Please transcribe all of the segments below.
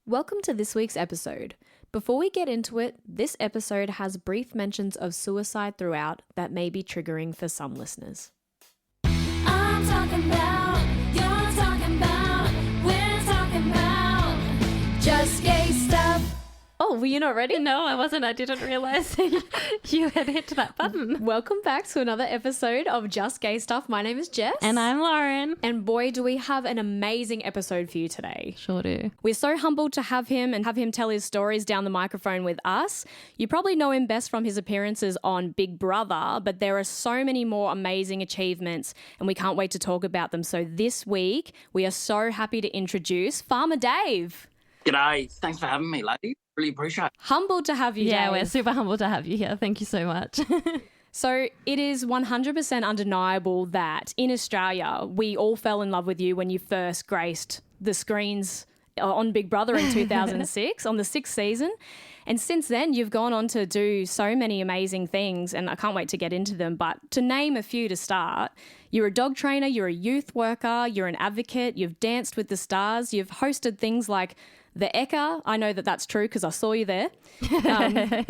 Welcome to this week's episode. Before we get into it, this episode has brief mentions of suicide throughout that may be triggering for some listeners. I'm talking about, you're talking about, we're talking about just gay stuff. Oh, were you not ready? No, I wasn't. I didn't realise you had hit that button. Welcome back to another episode of Just Gay Stuff. My name is Jess. And I'm Lauren. And boy, do we have an amazing episode for you today. Sure do. We're so humbled to have him and have him tell his stories down the microphone with us. You probably know him best from his appearances on Big Brother, but there are so many more amazing achievements and we can't wait to talk about them. So this week, we are so happy to introduce Farmer Dave. G'day. Thanks for having me, lady. Really appreciate it. Humbled to have you, Yeah, Dave. we're super humbled to have you here. Thank you so much. So it is 100% undeniable that in Australia, we all fell in love with you when you first graced the screens on Big Brother in 2006, on the 6th season. And since then, you've gone on to do so many amazing things, and I can't wait to get into them. But to name a few to start, you're a dog trainer, you're a youth worker, you're an advocate, you've danced with the stars, you've hosted things like the ckers. I know that that's true because I saw you there.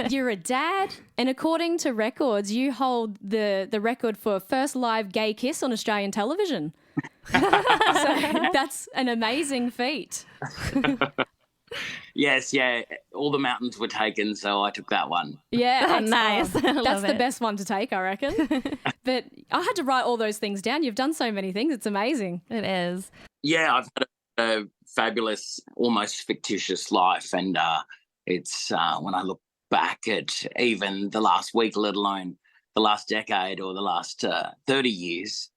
You're a dad, and according to records, you hold the record for first live gay kiss on Australian television. So that's an amazing feat. Yes, yeah. All the mountains were taken, so I took that one. Yeah, Nice. I That's love the it. best one to take, I reckon. But I had to write all those things down. You've done so many things. It's amazing. It is. Yeah, I've had a fabulous, almost fictitious life, and it's when I look back at even the last week, let alone the last decade or the last 30 years,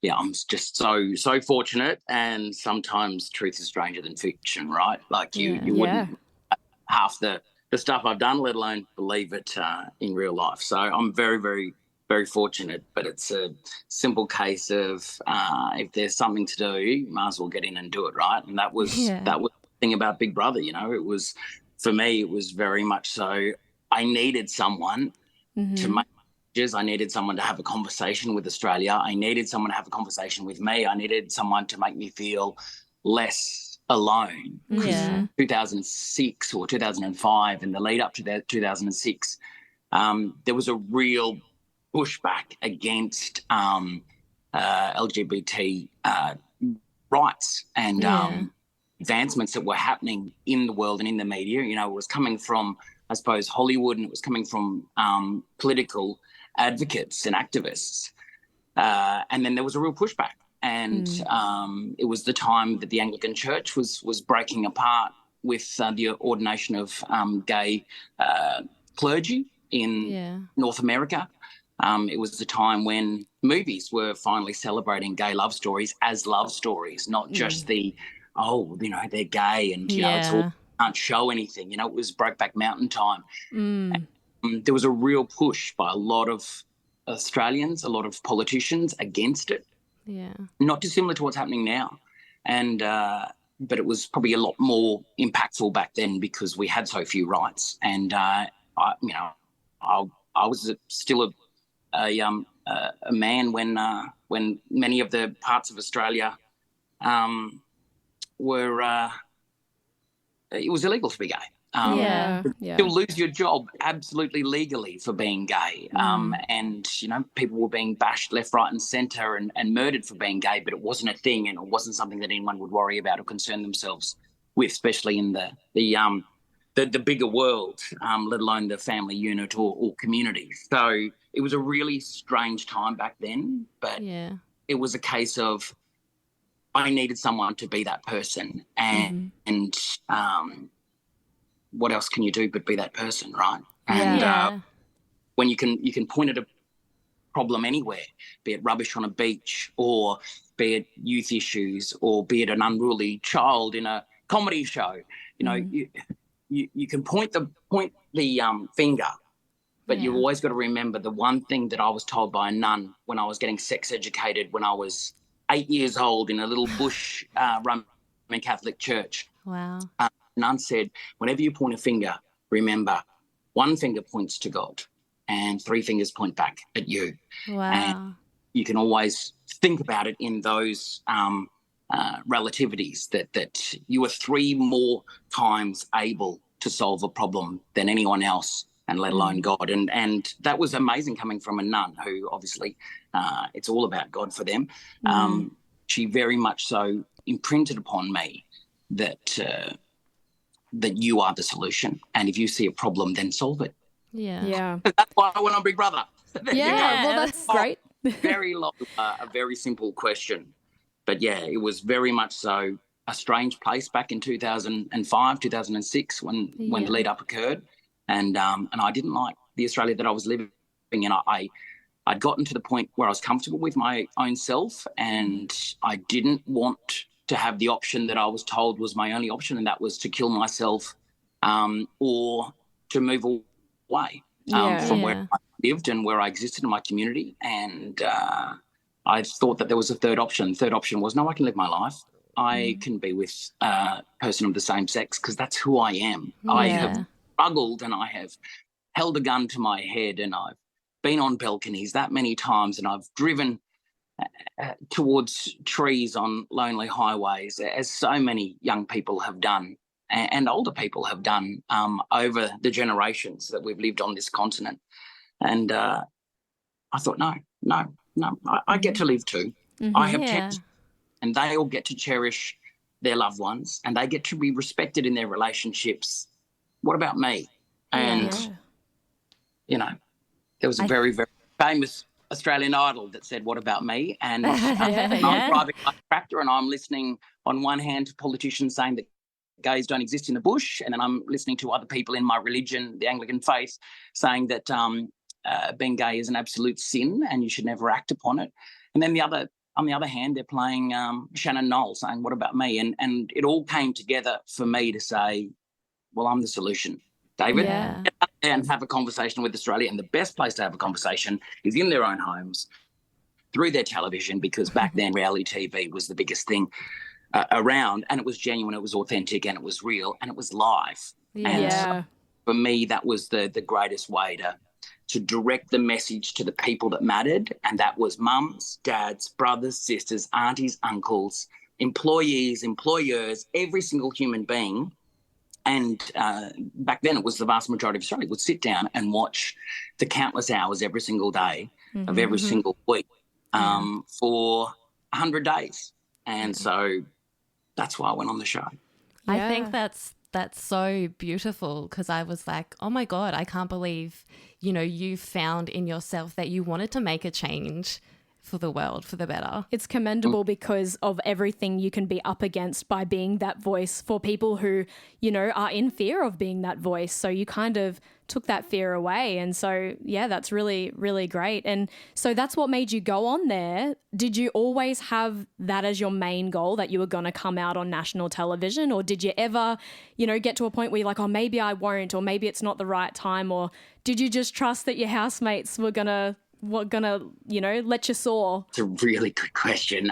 yeah, I'm just so fortunate, and sometimes truth is stranger than fiction, right? Like you wouldn't half the stuff I've done, let alone believe it in real life. So I'm very, very, very fortunate, but it's a simple case of if there's something to do, you might as well get in and do it, right? And that was the thing about Big Brother, you know. It was, for me, it was very much so I needed someone to make changes. I needed someone to have a conversation with Australia. I needed someone to have a conversation with me. I needed someone to make me feel less alone. Yeah. 2006 or 2005 and the lead up to that 2006, there was a real pushback against LGBT rights and advancements that were happening in the world and in the media. You know, it was coming from, I suppose, Hollywood, and it was coming from political advocates and activists. And then there was a real pushback. And it was the time that the Anglican Church was breaking apart with the ordination of gay clergy in North America. It was the time when movies were finally celebrating gay love stories as love stories, not just the, oh, you know, they're gay and, you know, it's all, can't show anything. You know, it was Brokeback Mountain time. And, there was a real push by a lot of Australians, a lot of politicians against it. Yeah. Not dissimilar to what's happening now. And but it was probably a lot more impactful back then because we had so few rights. And I was still a man when many of the parts of Australia were it was illegal to be gay. You'll lose your job absolutely legally for being gay. And, you know, people were being bashed left, right and centre and murdered for being gay, but it wasn't a thing and it wasn't something that anyone would worry about or concern themselves with, especially in the bigger world, let alone the family unit or community. So it was a really strange time back then, but it was a case of I needed someone to be that person and what else can you do but be that person, right? And when you can point at a problem anywhere, be it rubbish on a beach or be it youth issues or be it an unruly child in a comedy show, you know, you can point the finger, but you've always got to remember the one thing that I was told by a nun when I was getting sex educated when I was 8 years old in a little bush Roman Catholic church. Wow. Nun said, whenever you point a finger, remember one finger points to God and three fingers point back at you. Wow. And you can always think about it in those relativities, that you are 3 more times able to solve a problem than anyone else, and let alone God. And that was amazing coming from a nun who obviously it's all about God for them. She very much so imprinted upon me that that you are the solution, and if you see a problem, then solve it. Yeah. That's why I went on Big Brother. There you go. Well, that's great. Very long, a very simple question. But yeah, it was very much so a strange place back in 2005, 2006 when the lead up occurred. And I didn't like the Australia that I was living in. I'd gotten to the point where I was comfortable with my own self, and I didn't want to have the option that I was told was my only option, and that was to kill myself or to move away from where I lived and where I existed in my community. And I thought that there was a third option. The third option was, no, I can live my life. I can be with a person of the same sex because that's who I am. I have struggled, and I have held a gun to my head, and I've been on balconies that many times, and I've driven towards trees on lonely highways, as so many young people have done and older people have done over the generations that we've lived on this continent. And I thought, no, I get to live too. I have 10, and they all get to cherish their loved ones, and they get to be respected in their relationships. What about me? And, you know, there was a very, very famous Australian Idol that said, what about me? And I'm driving my tractor, and I'm listening on one hand to politicians saying that gays don't exist in the bush, and then I'm listening to other people in my religion, the Anglican faith, saying that being gay is an absolute sin and you should never act upon it. And then on the other hand, they're playing Shannon Knoll saying, what about me? And it all came together for me to say, well, I'm the solution. David, get up there and have a conversation with Australia. And the best place to have a conversation is in their own homes, through their television, because back then reality TV was the biggest thing around, and it was genuine, it was authentic, and it was real, and it was live. And for me, that was the greatest way to direct the message to the people that mattered, and that was mums, dads, brothers, sisters, aunties, uncles, employees, employers, every single human being. And back then it was the vast majority of Australia would sit down and watch the countless hours every single day of every single week for 100 days. And so that's why I went on the show. I think that's so beautiful, because I was like, oh my God, I can't believe, you found in yourself that you wanted to make a change for the world, for the better. It's commendable because of everything you can be up against by being that voice for people who, are in fear of being that voice. So you kind of took that fear away. And so, that's really, really great. And so that's what made you go on there. Did you always have that as your main goal, that you were going to come out on national television? Or did you ever, get to a point where you're like, oh, maybe I won't, or maybe it's not the right time? Or did you just trust that your housemates were going to let you soar? It's a really good question.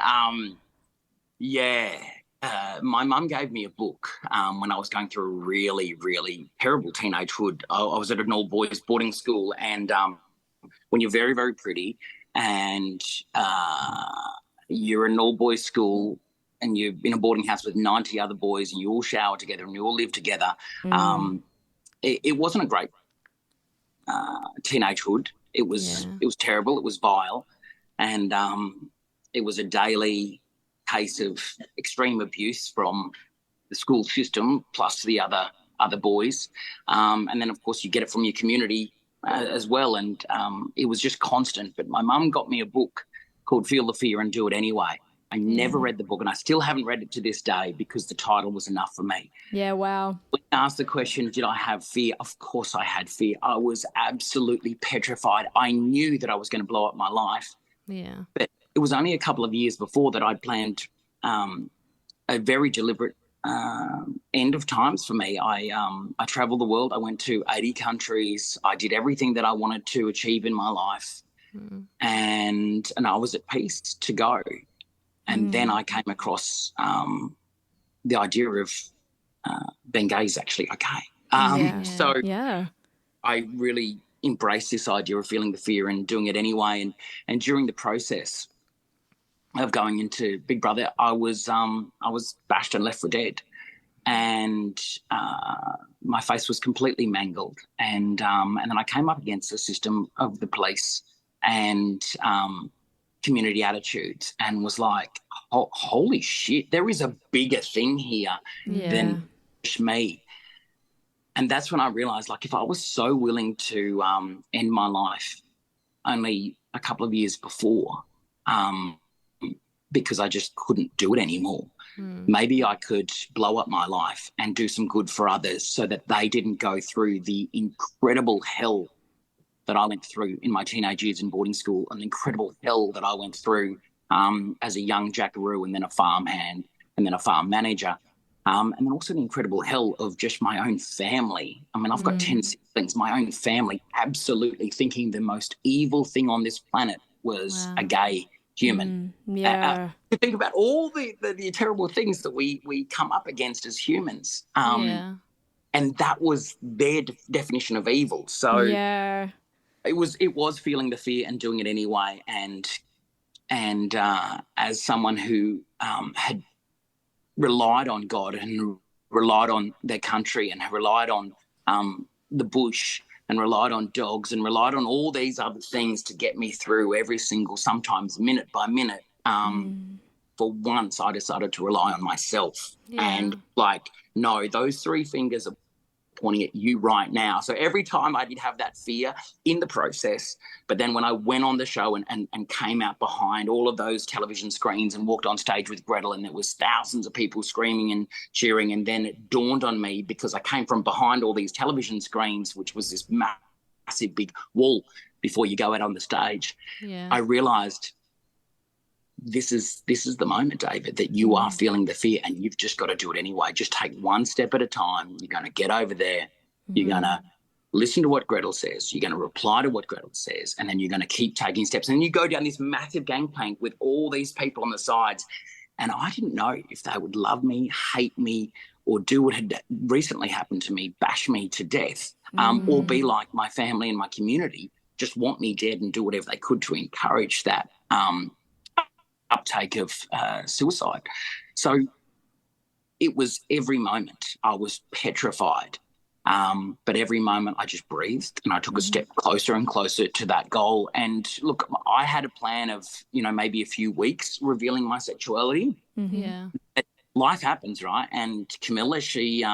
My mum gave me a book when I was going through a really, really terrible teenagehood. I was at an all-boys boarding school, and when you're very, very pretty and you're in an all-boys school and you're in a boarding house with 90 other boys and you all shower together and you all live together, it wasn't a great teenagehood. It was terrible. It was vile, and it was a daily case of extreme abuse from the school system plus the other boys, and then of course you get it from your community as well. And it was just constant. But my mum got me a book called "Feel the Fear and Do It Anyway." I never read the book, and I still haven't read it to this day because the title was enough for me. Yeah, wow. When you asked the question, did I have fear? Of course I had fear. I was absolutely petrified. I knew that I was going to blow up my life. Yeah. But it was only a couple of years before that I'd planned a very deliberate end of times for me. I traveled the world. I went to 80 countries. I did everything that I wanted to achieve in my life. And I was at peace to go. And then I came across the idea of being gay is actually okay. So I really embraced this idea of feeling the fear and doing it anyway. And during the process, of going into Big Brother, I was bashed and left for dead, and my face was completely mangled, and then I came up against the system of the police and community attitudes, and was like, holy shit, there is a bigger thing here than just me. And that's when I realised, like, if I was so willing to end my life only a couple of years before, because I just couldn't do it anymore, maybe I could blow up my life and do some good for others so that they didn't go through the incredible hell that I went through in my teenage years in boarding school, and the incredible hell that I went through as a young jackaroo, and then a farmhand, and then a farm manager. And then also the incredible hell of just my own family. I mean, I've got 10 siblings, my own family absolutely thinking the most evil thing on this planet was a gay human. To think about all the terrible things that we come up against as humans. And that was their definition of evil. So it was feeling the fear and doing it anyway. And as someone who had relied on God and relied on their country and relied on the bush and relied on dogs and relied on all these other things to get me through every single, sometimes minute by minute, for once I decided to rely on myself. And like, no, those three fingers are pointing at you right now. So every time I did have that fear in the process, but then when I went on the show and came out behind all of those television screens and walked on stage with Gretel, and there was thousands of people screaming and cheering, and then it dawned on me, because I came from behind all these television screens, which was this massive big wall before you go out on the stage, I realised this is the moment, David, that you are feeling the fear, and you've just got to do it anyway. Just take one step at a time. You're going to get over there. You're going to listen to what Gretel says. You're going to reply to what Gretel says, and then you're going to keep taking steps. And then you go down this massive gangplank with all these people on the sides. And I didn't know if they would love me, hate me, or do what had recently happened to me, bash me to death, or be like my family and my community, just want me dead and do whatever they could to encourage that uptake of suicide. So it was every moment I was petrified, but every moment I just breathed and I took a step closer and closer to that goal. And look, I had a plan of, maybe a few weeks revealing my sexuality. Life happens, right? And Camilla, she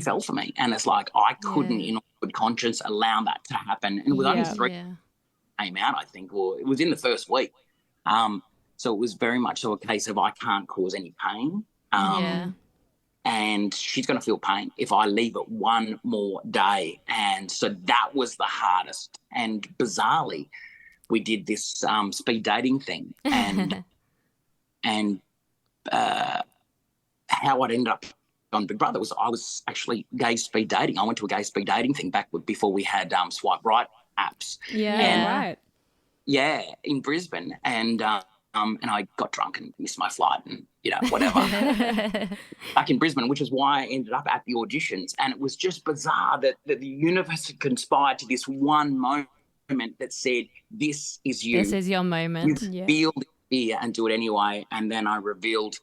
fell for me, and it's like I couldn't, in all good conscience, allow that to happen. And it was only three came out, I think, or it was in the first week. So it was very much so a case of I can't cause any pain. And she's going to feel pain if I leave it one more day. And so that was the hardest. And bizarrely, we did this speed dating thing. And how I'd ended up on Big Brother was I was actually gay speed dating. I went to a gay speed dating thing back before we had swipe right apps. In Brisbane, and I got drunk and missed my flight and whatever back in Brisbane, which is why I ended up at the auditions. And it was just bizarre that the universe had conspired to this one moment that said, this is you. This is your moment. You feel the fear and do it anyway. And then I revealed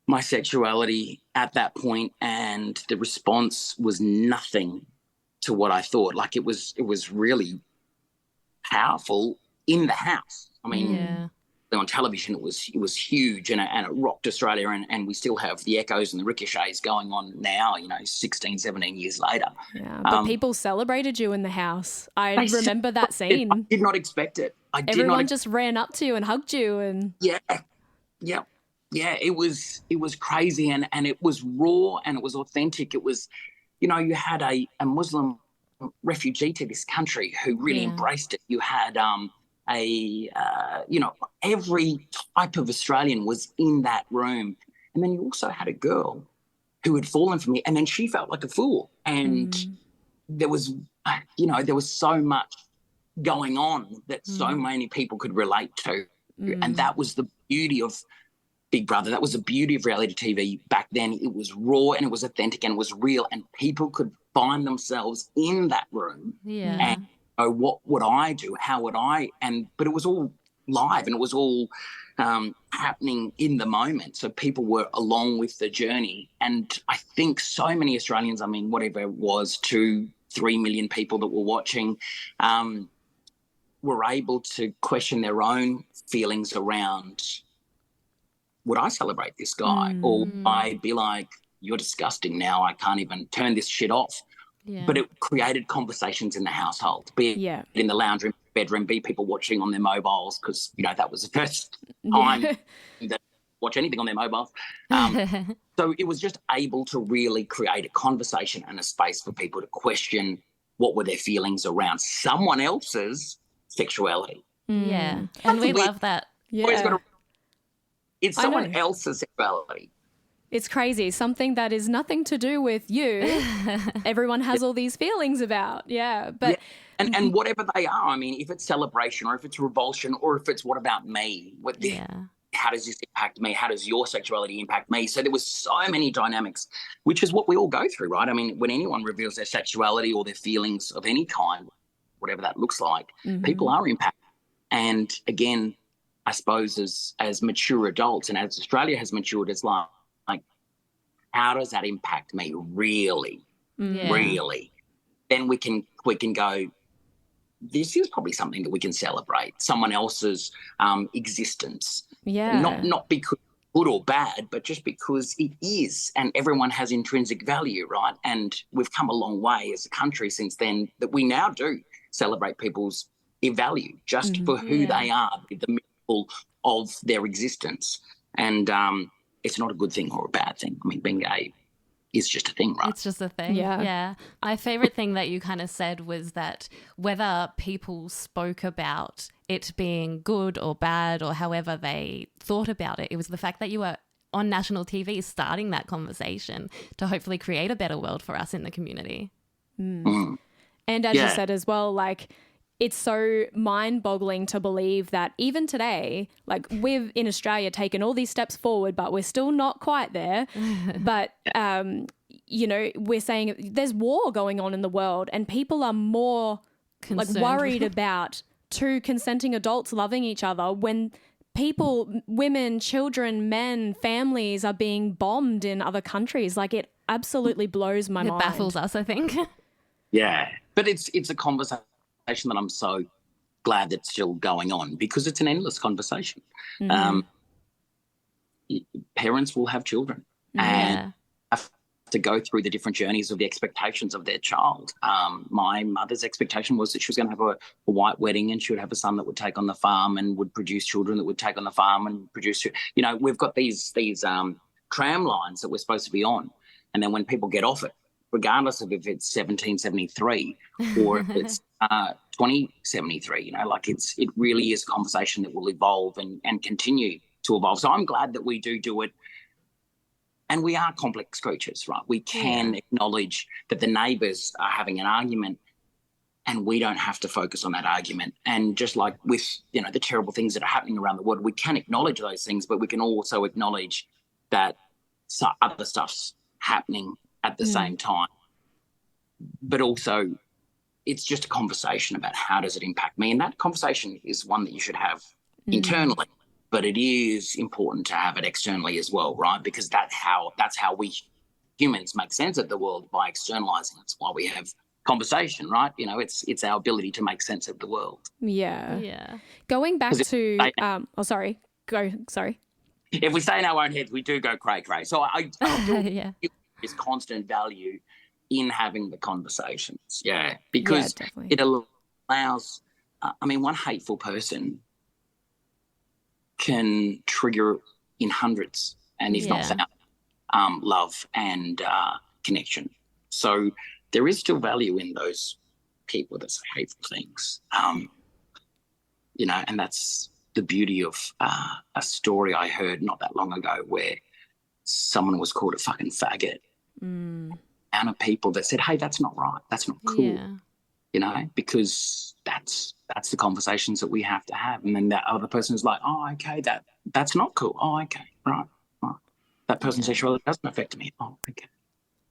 my sexuality at that point, and the response was nothing to what I thought. Like it was really powerful in the house. I mean, on television it was huge, and it rocked Australia, and we still have the echoes and the ricochets going on now, 16, 17 years later. But people celebrated you in the house. I remember that scene. I did not expect it. Everyone just ran up to you and hugged you. And it was crazy, and it was raw and it was authentic. It was, you had a Muslim refugee to this country who really embraced it. You had every type of Australian was in that room. And then you also had a girl who had fallen for me, and then she felt like a fool. And there was so much going on that so many people could relate to. And that was the beauty of Big Brother. That was the beauty of reality TV back then. It was raw and it was authentic and it was real, and people could find themselves in that room. And what would I do? How would I? But it was all live, and it was all happening in the moment. So people were along with the journey. And I think so many Australians, I mean, whatever it was, 2-3 million people that were watching, were able to question their own feelings around, would I celebrate this guy? Or would I be like, you're disgusting now, I can't even turn this shit off. Yeah. But it created conversations in the household, be it in the lounge room, bedroom, be people watching on their mobiles, because, you know, that was the first time that watch anything on their mobiles. So it was just able to really create a conversation and a space for people to question what were their feelings around someone else's sexuality. Yeah. And we love that. Yeah. It's someone else's sexuality. It's crazy. Something that is nothing to do with you. Everyone has all these feelings about. Yeah. But And whatever they are, I mean, if it's celebration or if it's revulsion or if it's what about me? How does this impact me? How does your sexuality impact me? So there was so many dynamics, which is what we all go through, right? I mean, when anyone reveals their sexuality or their feelings of any kind, whatever that looks like, people are impacted. And again, I suppose as mature adults and as Australia has matured, it's like, how does that impact me really? Really? Then we can go, this is probably something that we can celebrate, someone else's existence. Yeah. Not because good or bad, but just because it is, and everyone has intrinsic value, right? And we've come a long way as a country since then that we now do celebrate people's value just for who they are, the miracle of their existence. And it's not a good thing or a bad thing. I mean, being gay is just a thing, right? It's just a thing. Yeah. My favorite thing that you kind of said was that whether people spoke about it being good or bad or however they thought about it, it was the fact that you were on national TV starting that conversation to hopefully create a better world for us in the community. And as you said as well, like, it's so mind-boggling to believe that even today, like, we've in Australia taken all these steps forward, but we're still not quite there. But, you know, we're saying there's war going on in the world and people are more worried about two consenting adults loving each other when people, women, children, men, families are being bombed in other countries. Like, it absolutely blows my mind. It baffles us, I think. Yeah. But it's a conversation that I'm so glad that's still going on, because it's an endless conversation. Parents will have children and have to go through the different journeys of the expectations of their child. My mother's expectation was that she was going to have a white wedding and she would have a son that would take on the farm and would produce children that would take on the farm and produce, you know, we've got these tram lines that we're supposed to be on. And then when people get off it, regardless of if it's 1773 or if it's 2073, you know, like it really is a conversation that will evolve and continue to evolve. So I'm glad that we do it. And we are complex creatures, right? We can acknowledge that the neighbours are having an argument and we don't have to focus on that argument. And just like with, you know, the terrible things that are happening around the world, we can acknowledge those things, but we can also acknowledge that other stuff's happening at the same time. But also it's just a conversation about how does it impact me? And that conversation is one that you should have internally, but it is important to have it externally as well, right? Because that's how we humans make sense of the world, by externalizing. That's why we have conversation, right? You know, it's our ability to make sense of the world. Yeah. Going back to sorry. If we stay in our own heads, we do go cray. So I feel this constant value in having the conversations, because it allows, I mean, one hateful person can trigger in hundreds, and if not found, love and connection. So there is still value in those people that say hateful things, you know, and that's the beauty of a story I heard not that long ago where someone was called a fucking faggot. And of people that said, hey, that's not right, that's not cool, you know, because that's the conversations that we have to have. And then that other person is like, oh, okay, that's not cool. Oh, okay, right. That person's sexuality doesn't affect me. Oh, okay.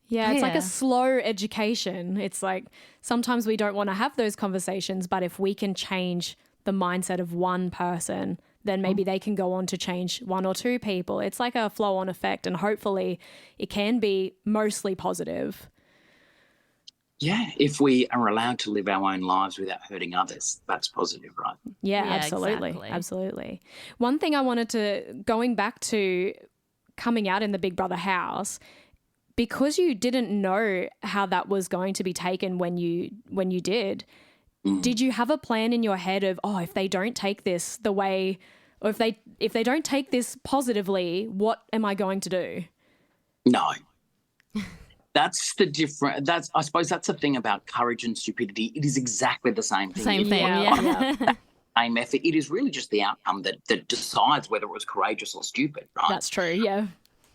Yeah, it's like a slow education. It's like sometimes we don't want to have those conversations, but if we can change the mindset of one person, then maybe they can go on to change one or two people. It's like a flow-on effect, and hopefully it can be mostly positive. Yeah, if we are allowed to live our own lives without hurting others, that's positive, right? Yeah, Yeah, absolutely. exactly. Absolutely. One thing I wanted to, going back to coming out in the Big Brother house, because you didn't know how that was going to be taken when you did you have a plan in your head of, oh, if they don't take this the way, or if they don't take this positively, what am I going to do? No. That's the different. I suppose that's the thing about courage and stupidity. It is exactly the same thing. Same thing, yeah. Same effort. It is really just the outcome that decides whether it was courageous or stupid, right? That's true, yeah.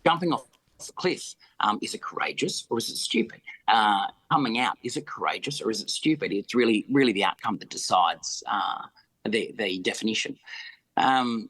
Jumping off the cliff, is it courageous or is it stupid? Coming out, is it courageous or is it stupid? It's really the outcome that decides the definition. No,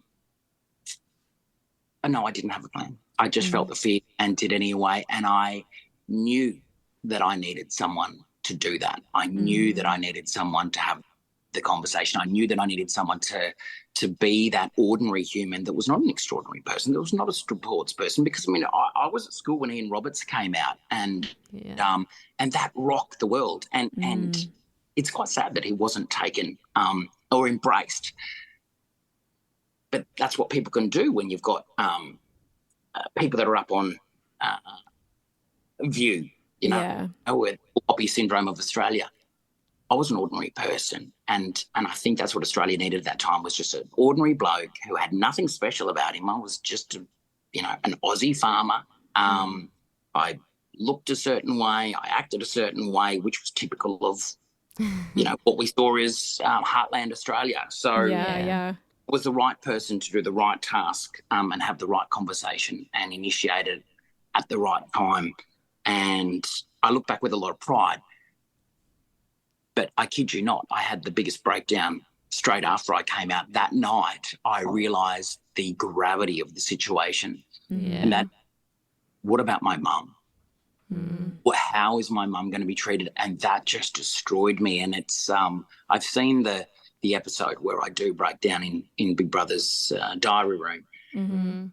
I didn't have a plan. I just felt the fear and did anyway, and I knew that I needed someone to do that. I knew that I needed someone to have the conversation. I knew that I needed someone to be that ordinary human that was not an extraordinary person, that was not a sports person, because, I mean, I was at school when Ian Roberts came out, and that rocked the world. And it's quite sad that he wasn't taken or embraced. But that's what people can do when you've got people that are up on View, with Poppy syndrome of Australia. I was an ordinary person, and I think that's what Australia needed at that time, was just an ordinary bloke who had nothing special about him. I was just, an Aussie farmer. I looked a certain way, I acted a certain way, which was typical of, what we saw as Heartland Australia. So I was the right person to do the right task and have the right conversation and initiate it at the right time. And I look back with a lot of pride. But I kid you not, I had the biggest breakdown straight after I came out. That night, I realised the gravity of the situation. And that, what about my mum? How is my mum going to be treated? And that just destroyed me. And it's I've seen the episode where I do break down in Big Brother's diary room.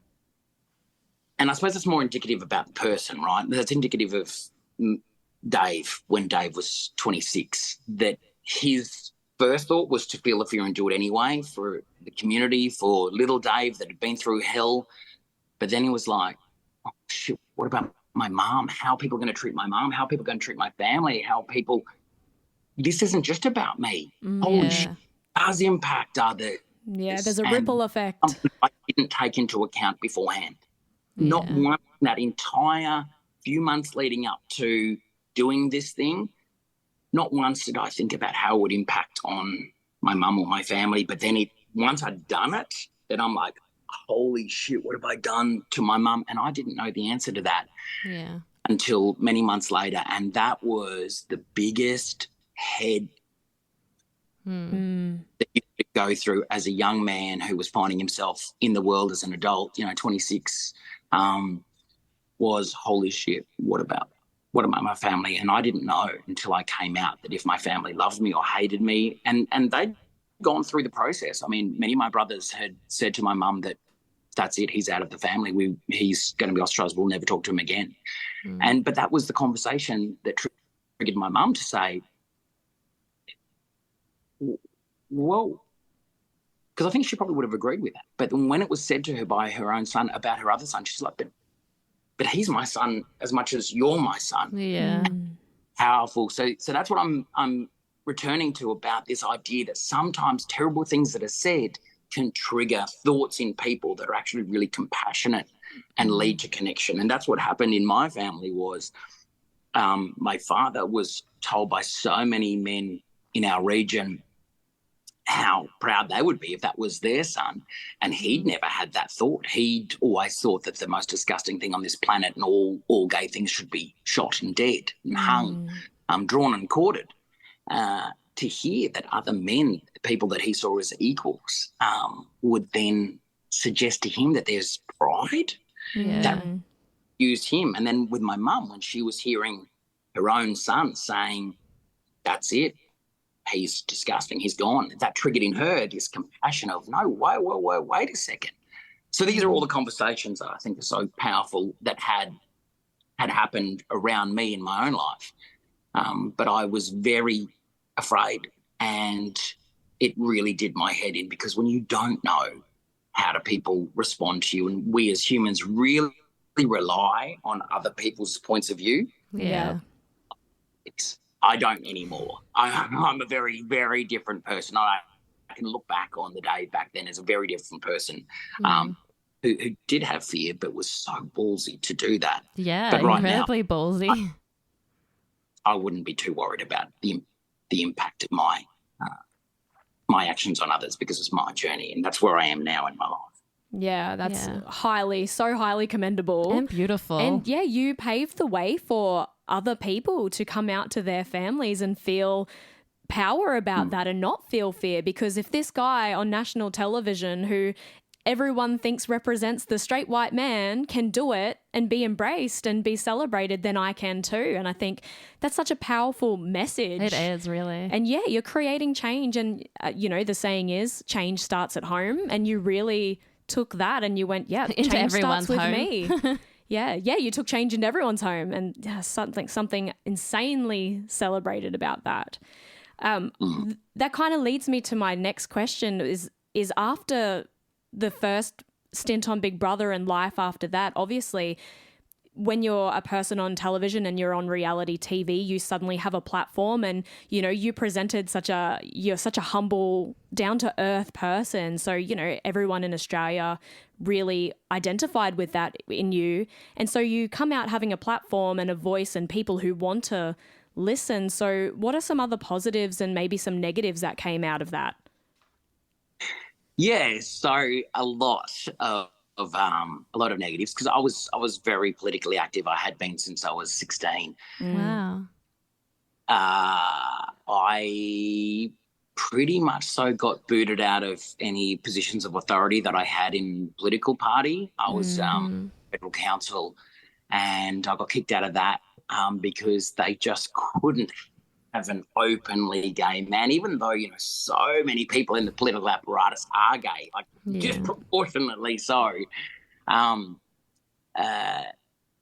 And I suppose it's more indicative about the person, right? That's indicative of Dave, when Dave was 26, that his first thought was to feel the fear and do it anyway for the community, for little Dave that had been through hell. But then he was like, oh, shit, what about my mom? How are people going to treat my mom? How are people going to treat my family? This isn't just about me. Holy shit, does impact others. Yeah, there's a ripple effect. I didn't take into account beforehand. Not one, that entire few months leading up to doing this thing, not once did I think about how it would impact on my mum or my family. But then once I'd done it, then I'm like, holy shit, what have I done to my mum? And I didn't know the answer to that until many months later. And that was the biggest head that you could go through as a young man who was finding himself in the world as an adult, 26, was, holy shit, what about my family? And I didn't know until I came out that if my family loved me or hated me, and they'd gone through the process. I mean, many of my brothers had said to my mum that that's it, he's out of the family. He's going to be ostracised. We'll never talk to him again. But that was the conversation that triggered my mum to say, whoa, because I think she probably would have agreed with that. But when it was said to her by her own son about her other son, she's like, but he's my son as much as you're my son. Yeah. Powerful. So that's what I'm returning to about this idea that sometimes terrible things that are said can trigger thoughts in people that are actually really compassionate and lead to connection. And that's what happened in my family. Was my father was told by so many men in our region how proud they would be if that was their son. And he'd never had that thought. He'd always thought that the most disgusting thing on this planet and all gay things should be shot and dead and hung, drawn and quartered. To hear that other men, people that he saw as equals, would then suggest to him that there's pride that used him. And then with my mum, when she was hearing her own son saying, that's it, he's disgusting, he's gone. That triggered in her this compassion of, no, wait a second. So these are all the conversations that I think are so powerful that had happened around me in my own life. But I was very afraid, and it really did my head in, because when you don't know how do people respond to you, and we as humans really rely on other people's points of view. Yeah. I don't anymore. I'm a very, very different person. I can look back on the day back then as a very different person who did have fear but was so ballsy to do that. Yeah, but right incredibly now, ballsy. I wouldn't be too worried about the impact of my actions on others, because it's my journey, and that's where I am now in my life. Yeah, that's so highly commendable. And beautiful. And yeah, you paved the way for other people to come out to their families and feel power about that and not feel fear. Because if this guy on national television, who everyone thinks represents the straight white man, can do it and be embraced and be celebrated, then I can too. And I think that's such a powerful message. It is, really. And yeah, you're creating change. And, the saying is change starts at home. And you really took that and you went, yeah, into change everyone's starts with home. me. Yeah, you took change into everyone's home, and something insanely celebrated about that. That kind of leads me to my next question: is after the first stint on Big Brother and life after that, obviously, when you're a person on television and you're on reality TV, you suddenly have a platform, and you presented you're such a humble, down to earth person. So everyone in Australia really identified with that in you, and so you come out having a platform and a voice and people who want to listen. So what are some other positives and maybe some negatives that came out of that? Yeah, so a lot of negatives, because I was very politically active. I had been since I was 16. Wow. I pretty much so got booted out of any positions of authority that I had in political party. I was federal council, and I got kicked out of that because they just couldn't have an openly gay man, even though so many people in the political apparatus are gay, like disproportionately so.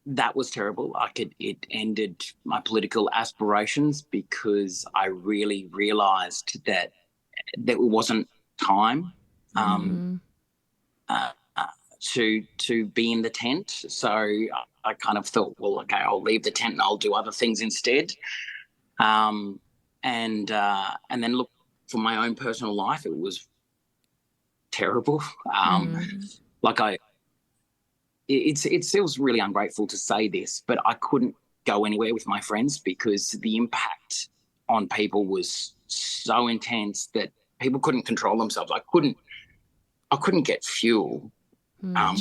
That was terrible. It ended my political aspirations, because I really realised that it wasn't time to be in the tent. So I kind of thought, well, okay, I'll leave the tent and I'll do other things instead. And then look, for my own personal life, it was terrible. It feels really ungrateful to say this, but I couldn't go anywhere with my friends because the impact on people was so intense that people couldn't control themselves. I couldn't get fuel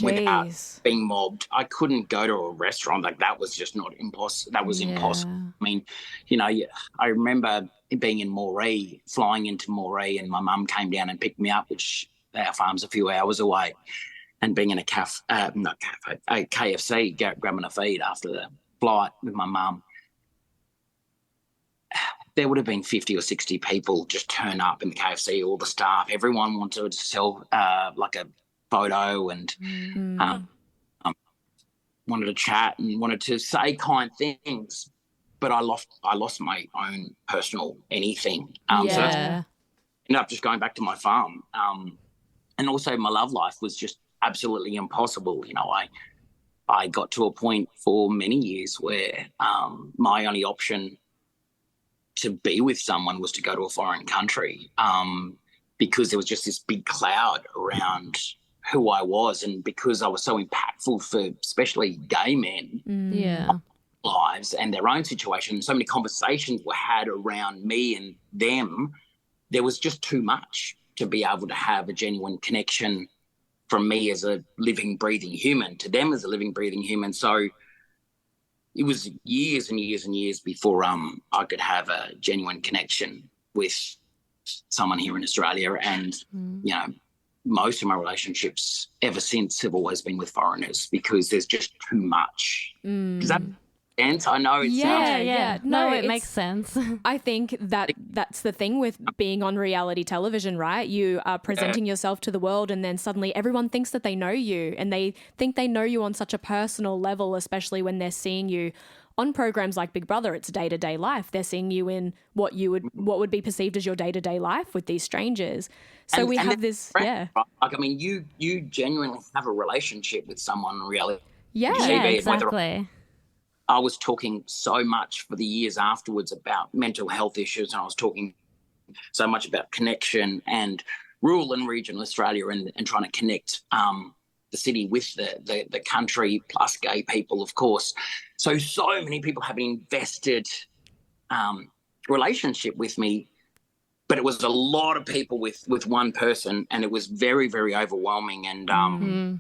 without being mobbed. I couldn't go to a restaurant. Like, that was just not impossible. That was impossible. I mean, I remember being in Moree, flying into Moree, and my mum came down and picked me up, which our farm's a few hours away, and being in a KFC, grabbing a feed after the flight with my mum. There would have been 50 or 60 people just turn up in the KFC, all the staff. Everyone wanted to sell like a photo and wanted to chat and wanted to say kind things, but I lost my own personal anything. So I ended up just going back to my farm. And also my love life was just absolutely impossible. I got to a point for many years where my only option to be with someone was to go to a foreign country, because there was just this big cloud around who I was, and because I was so impactful for especially gay men lives and their own situation, so many conversations were had around me and them, there was just too much to be able to have a genuine connection from me as a living, breathing human to them as a living, breathing human. So it was years and years and years before I could have a genuine connection with someone here in Australia. And, most of my relationships ever since have always been with foreigners, because there's just too much. Because sense. I know it sounds. Yeah. No, it it's- makes sense. I think that's the thing with being on reality television, right? You are presenting yourself to the world, and then suddenly everyone thinks that they know you, and they think they know you on such a personal level, especially when they're seeing you on programs like Big Brother. It's day-to-day life. They're seeing you in what would be perceived as your day-to-day life with these strangers. So we have this, Like, I mean, you genuinely have a relationship with someone on reality. yeah, Yeah, TV, exactly. I was talking so much for the years afterwards about mental health issues, and I was talking so much about connection and rural and regional Australia, and trying to connect the city with the country, plus gay people, of course. So many people have an invested relationship with me, but it was a lot of people with one person, and it was very, very overwhelming. And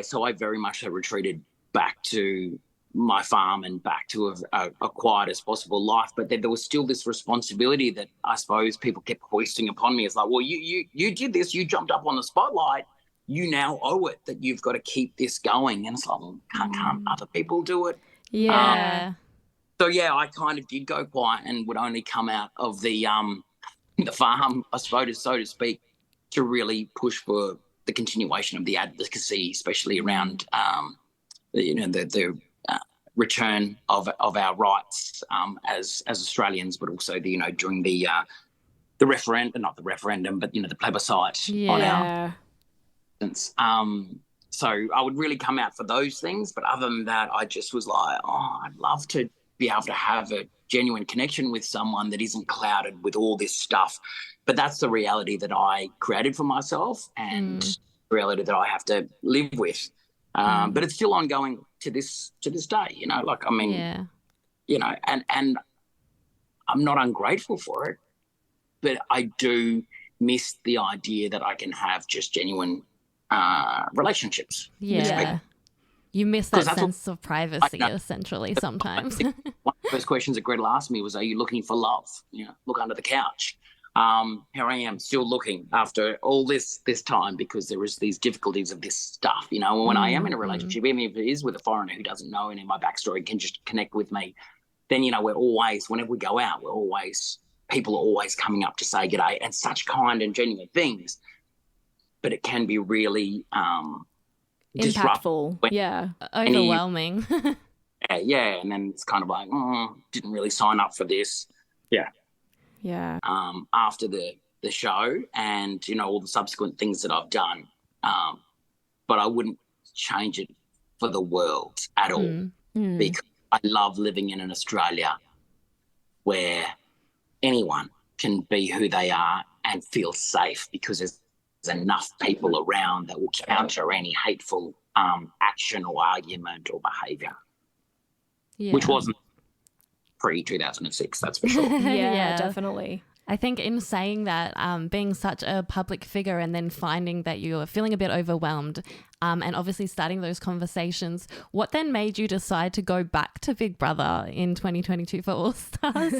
so I very much have retreated back to my farm and back to a quiet as possible life. But there was still this responsibility that I suppose people kept hoisting upon me. It's like, well, you did this, you jumped up on the spotlight, you now owe it that you've got to keep this going. And it's like, well, can't other people do it? Yeah. So yeah, I kind of did go quiet and would only come out of the farm, I suppose, so to speak, to really push for the continuation of the advocacy, especially around the return of our rights as Australians, but also during the referendum, not the referendum, but the plebiscite on our instance. So I would really come out for those things, but other than that, I just was like, I'd love to be able to have a genuine connection with someone that isn't clouded with all this stuff. But that's the reality that I created for myself, and the reality that I have to live with. But it's still ongoing to this day, and I'm not ungrateful for it, but I do miss the idea that I can have just genuine relationships. Yeah. You miss that sense of privacy, essentially, sometimes. One of the first questions that Gretel asked me was, are you looking for love? Look under the couch. Here I am still looking after all this time, because there is these difficulties of this stuff, when I am in a relationship, even if it is with a foreigner who doesn't know any of my backstory, can just connect with me, then, we're always, whenever we go out, people are always coming up to say g'day and such kind and genuine things. But it can be really impactful. Overwhelming. Yeah. And then it's kind of like, didn't really sign up for this. Yeah. Yeah. After the show and, all the subsequent things that I've done. But I wouldn't change it for the world at all, because I love living in an Australia where anyone can be who they are and feel safe, because there's enough people around that will counter any hateful action or argument or behaviour, which wasn't pre-2006, that's for sure. Yeah, definitely. I think in saying that, being such a public figure and then finding that you're feeling a bit overwhelmed, and obviously starting those conversations, what then made you decide to go back to Big Brother in 2022 for All Stars?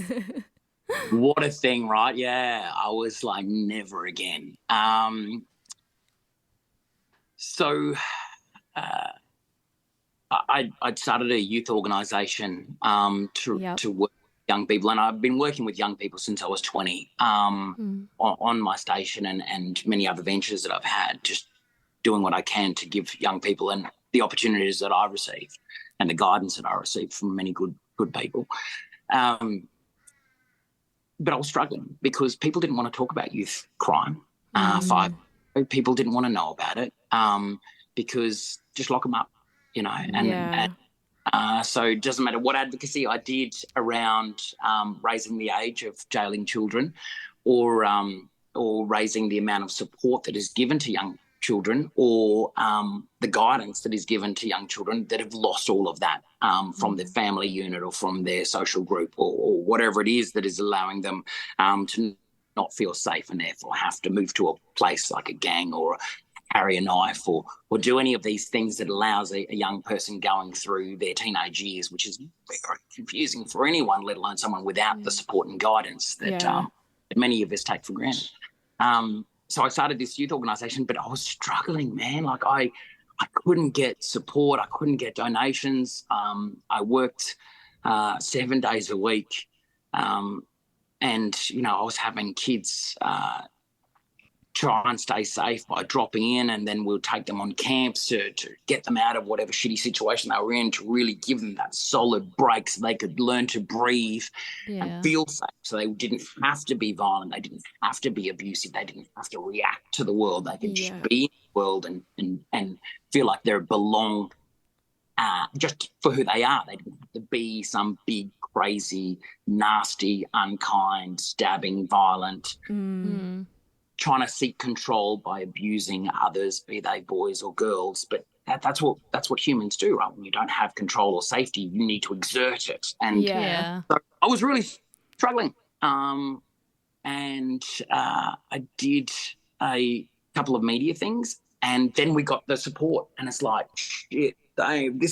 What a thing, right? Yeah, I was like, never again. So I'd started a youth organisation to work with young people, and I've been working with young people since I was 20 on my station and many other ventures that I've had, just doing what I can to give young people and the opportunities that I received and the guidance that I received from many good people. But I was struggling because people didn't want to talk about youth crime. People didn't want to know about it because just lock them up, so it doesn't matter what advocacy I did around raising the age of jailing children or raising the amount of support that is given to young children, or the guidance that is given to young children that have lost all of that from their family unit or from their social group or whatever it is that is allowing them to not feel safe and therefore have to move to a place like a gang or carry a knife or do any of these things that allows a young person going through their teenage years, which is very confusing for anyone, let alone someone without the support and guidance that many of us take for granted. So I started this youth organisation, but I was struggling, man. Like I I couldn't get support. I couldn't get donations. I worked 7 days a week. And, I was having kids try and stay safe by dropping in, and then we'll take them on camps to get them out of whatever shitty situation they were in, to really give them that solid break so they could learn to breathe and feel safe, so they didn't have to be violent, they didn't have to be abusive, they didn't have to react to the world, they could just be in the world and feel like they belong just for who they are. They didn't have to be some big, crazy, nasty, unkind, stabbing, violent, trying to seek control by abusing others, be they boys or girls. But that's what humans do, right? When you don't have control or safety, you need to exert it. And so I was really struggling. And I did a couple of media things, and then we got the support. And it's like, shit, Dave,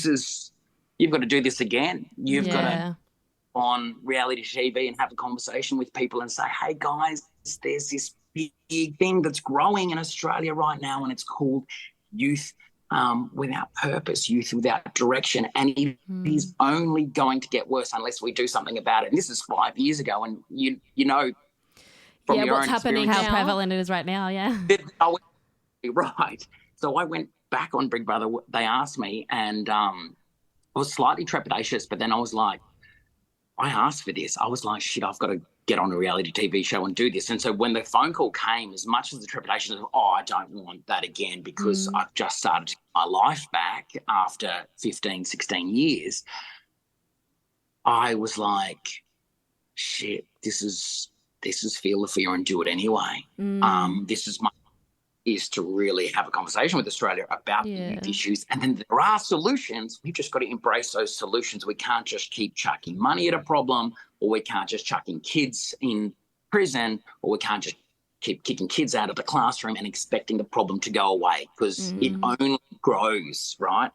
you've got to do this again. You've got to on reality TV and have a conversation with people and say, hey, guys, there's this big thing that's growing in Australia right now, and it's called youth without purpose, youth without direction, and it is only going to get worse unless we do something about it. And this is 5 years ago, and you know from your what's own happening experience, how prevalent it is right now, right. So I went back on Big Brother. They asked me, and I was slightly trepidatious, but then I was like, I asked for this. I was like, shit, I've got to get on a reality TV show and do this. And so when the phone call came, as much as the trepidation of, I don't want that again, because I've just started to get my life back after 15, 16 years, I was like, shit, this is feel the fear and do it anyway. This is to really have a conversation with Australia about the youth issues. And then there are solutions. We've just got to embrace those solutions. We can't just keep chucking money at a problem, or we can't just chucking kids in prison, or we can't just keep kicking kids out of the classroom and expecting the problem to go away, because it only grows, right?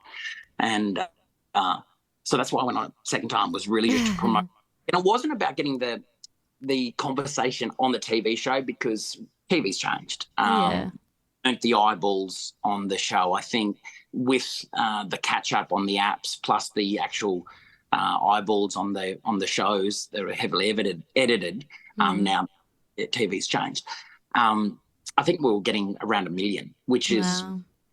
And so that's why I went on a second time, was really just to promote. And it wasn't about getting the conversation on the TV show, because TV's changed. And the eyeballs on the show, I think, with the catch up on the apps, plus the actual eyeballs on the shows that are heavily edited. Now TV's changed. I think we were getting around 1 million, which is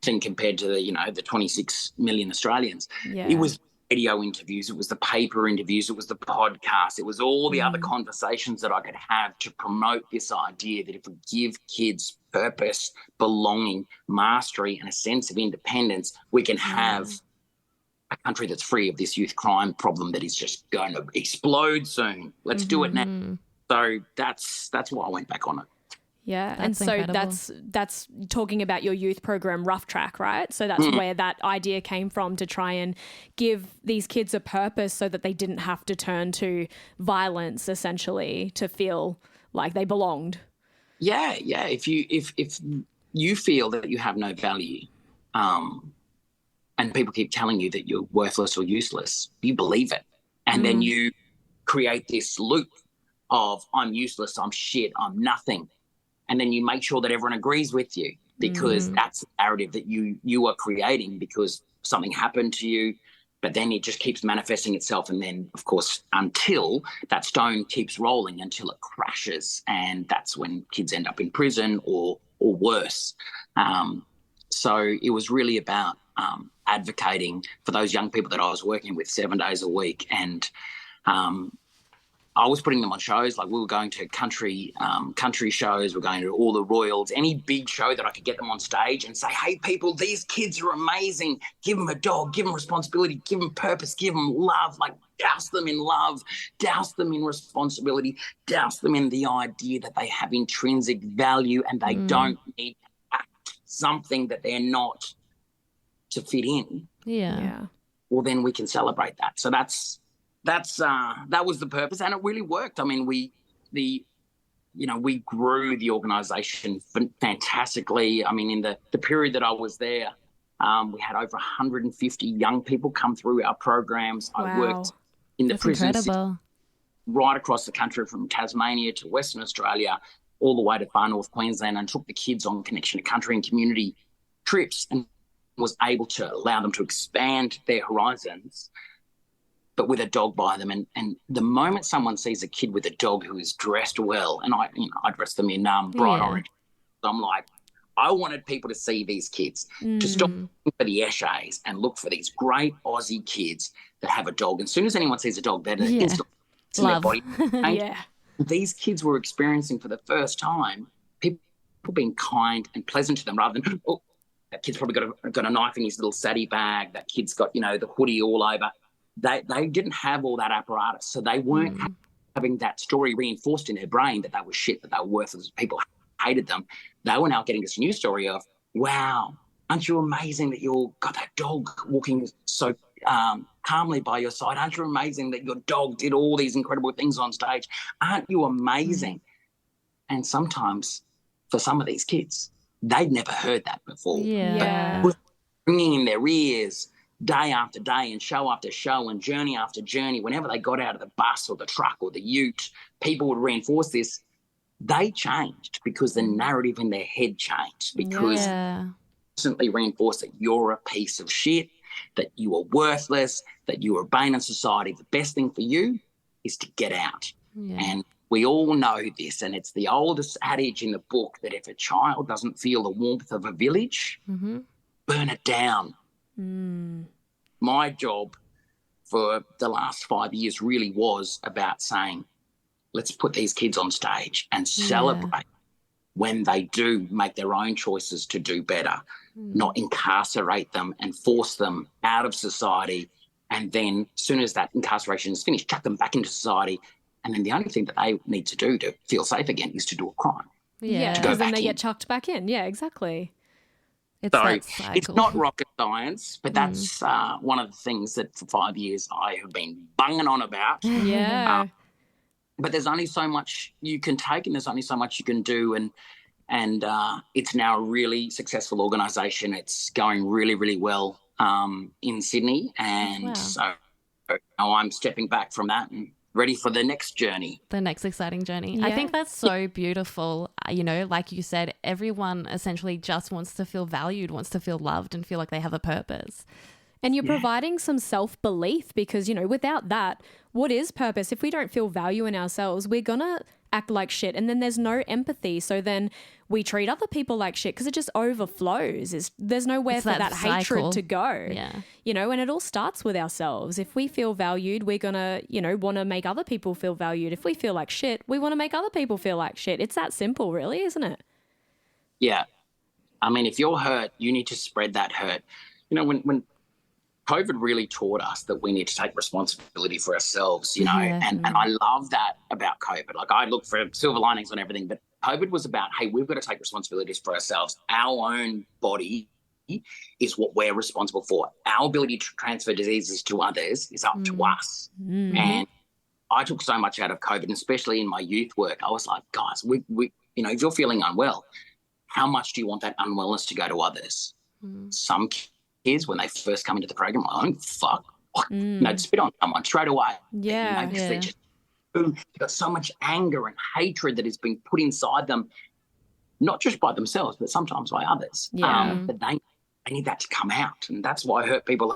thing compared to the 26 million Australians. It was radio interviews, it was the paper interviews, it was the podcast, it was all the other conversations that I could have to promote this idea that if we give kids purpose, belonging, mastery, and a sense of independence, we can have a country that's free of this youth crime problem that is just going to explode soon. Let's do it now. So that's why I went back on it. Yeah, That's and so incredible. that's talking about your youth program, Rough Track, right? So that's where that idea came from, to try and give these kids a purpose so that they didn't have to turn to violence, essentially, to feel like they belonged. Yeah. If you feel that you have no value, and people keep telling you that you're worthless or useless, you believe it, and then you create this loop of I'm useless, I'm shit, I'm nothing. And then you make sure that everyone agrees with you, because that's the narrative that you are creating, because something happened to you, but then it just keeps manifesting itself. And then, of course, until that stone keeps rolling until it crashes. And that's when kids end up in prison or worse. So it was really about advocating for those young people that I was working with 7 days a week. And I was putting them on shows. Like, we were going to country shows, we're going to all the Royals, any big show that I could get them on stage and say, hey, people, these kids are amazing. Give them a dog, give them responsibility, give them purpose, give them love. Like, douse them in love, douse them in responsibility, douse them in the idea that they have intrinsic value and they don't need to act something that they're not to fit in. Yeah. Well, then we can celebrate that. So that was the purpose, and it really worked. I mean, we grew the organisation fantastically. I mean, in the period that I was there, we had over 150 young people come through our programs. Wow. I worked in the That's prison incredible. right across the country, from Tasmania to Western Australia, all the way to far north Queensland, and took the kids on connection to country and community trips. And was able to allow them to expand their horizons, but with a dog by them. And the moment someone sees a kid with a dog who is dressed well, and I dress them in bright orange, I'm like, I wanted people to see these kids, to stop looking for the Eshays and look for these great Aussie kids that have a dog. And as soon as anyone sees a dog, they're instantly Love. their body. Yeah. These kids were experiencing for the first time people being kind and pleasant to them, rather than, oh, that kid's probably got a knife in his little saddy bag. That kid's got, the hoodie all over. They didn't have all that apparatus, so they weren't having that story reinforced in their brain that they were shit, that they were worthless, people hated them. They were now getting this new story of, wow, aren't you amazing that you've got that dog walking so calmly by your side? Aren't you amazing that your dog did all these incredible things on stage? Aren't you amazing? And sometimes for some of these kids, they'd never heard that before. Yeah. But ringing in their ears day after day and show after show and journey after journey, whenever they got out of the bus or the truck or the ute, people would reinforce this. They changed because the narrative in their head changed, because constantly reinforced that you're a piece of shit, that you are worthless, that you are a bane in society. The best thing for you is to get out. And we all know this, and it's the oldest adage in the book that if a child doesn't feel the warmth of a village, burn it down. My job for the last 5 years really was about saying, let's put these kids on stage and celebrate when they do make their own choices to do better, not incarcerate them and force them out of society. And then as soon as that incarceration is finished, chuck them back into society. And then the only thing that they need to do to feel safe again is to do a crime. Yeah, because then they get chucked back in. Yeah, exactly. It's not rocket science, but that's one of the things that for 5 years I have been bunging on about. Yeah. But there's only so much you can take, and there's only so much you can do. And it's now a really successful organisation. It's going really, really well in Sydney. And so now I'm stepping back from that and ready for the next journey. The next exciting journey. Yeah. I think that's so beautiful. Like you said, everyone essentially just wants to feel valued, wants to feel loved and feel like they have a purpose. And you're providing some self-belief because, without that, what is purpose? If we don't feel value in ourselves, we're going to act like shit. And then there's no empathy. So then we treat other people like shit because it just overflows. There's nowhere for that hatred to go. Yeah. And it all starts with ourselves. If we feel valued, we're going to, want to make other people feel valued. If we feel like shit, we want to make other people feel like shit. It's that simple, really, isn't it? Yeah. I mean, if you're hurt, you need to spread that hurt. When COVID really taught us that we need to take responsibility for ourselves, and I love that about COVID. Like, I look for silver linings on everything, but COVID was about, hey, we've got to take responsibilities for ourselves. Our own body is what we're responsible for. Our ability to transfer diseases to others is up to us. And I took so much out of COVID, and especially in my youth work. I was like, guys, we if you're feeling unwell, how much do you want that unwellness to go to others? Some kids, when they first come into the program, I don't fuck. Spit on someone straight away. They just got so much anger and hatred that has been put inside them, not just by themselves, but sometimes by others. But they need that to come out. And that's why hurt people.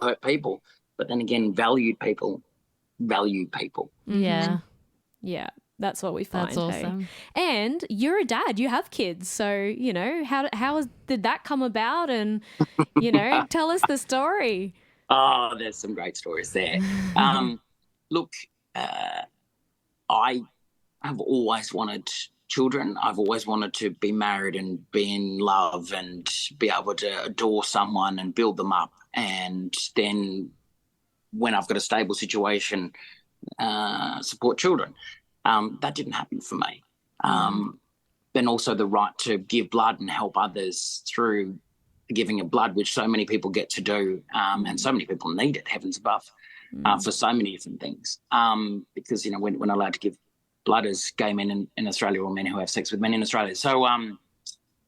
But then again, valued people value people. Yeah. Yeah. That's what we find. That's awesome. Hey? And you're a dad. You have kids. So, how did that come about? And, tell us the story. Oh, there's some great stories there. Look, I have always wanted children. I've always wanted to be married and be in love and be able to adore someone and build them up. And then when I've got a stable situation, support children. That didn't happen for me. Then also the right to give blood and help others through the giving of blood, which so many people get to do, and so many people need it, heavens above, for so many different things. Because, we're not allowed to give blood as gay men in Australia, or men who have sex with men in Australia. So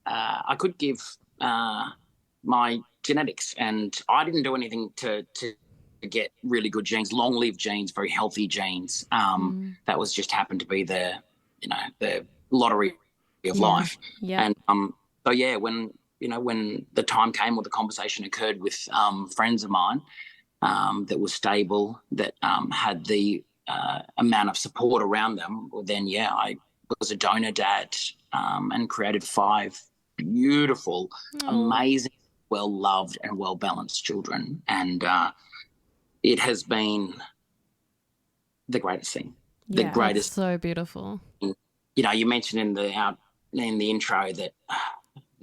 I could give my genetics, and I didn't do anything to get really good genes, long-lived genes, very healthy genes. That was just happened to be the lottery of life. Yeah. And when when the time came or the conversation occurred with friends of mine that were stable, that had the amount of support around them, well, then, I was a donor dad and created 5 beautiful, amazing, well-loved and well-balanced children. And it has been the greatest thing. The greatest. So beautiful. You mentioned in the intro that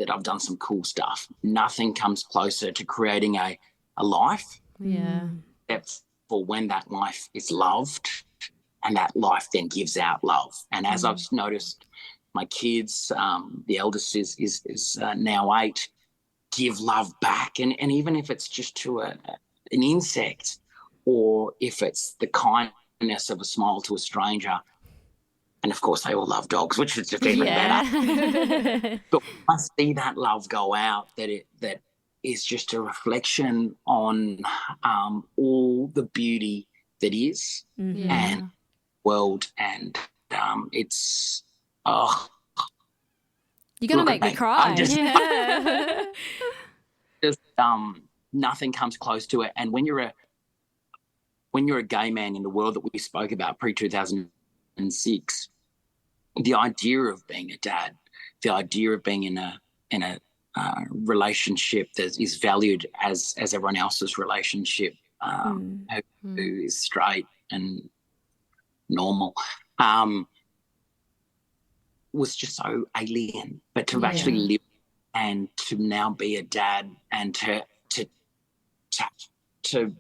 I've done some cool stuff. Nothing comes closer to creating a life. Yeah. Except for when that life is loved, and that life then gives out love. And as I've noticed, my kids, the eldest is now 8, give love back, and even if it's just to an insect, or if it's the kindness of a smile to a stranger. And of course, they all love dogs, which is just even better. But when I see that love go out, that is just a reflection on all the beauty that is and world, and it's you're gonna make me cry. Just nothing comes close to it. And when you're a gay man in the world that we spoke about pre-2006, the idea of being a dad, the idea of being in a relationship that is valued as everyone else's relationship, who is straight and normal, was just so alien. But to actually live and to now be a dad, and to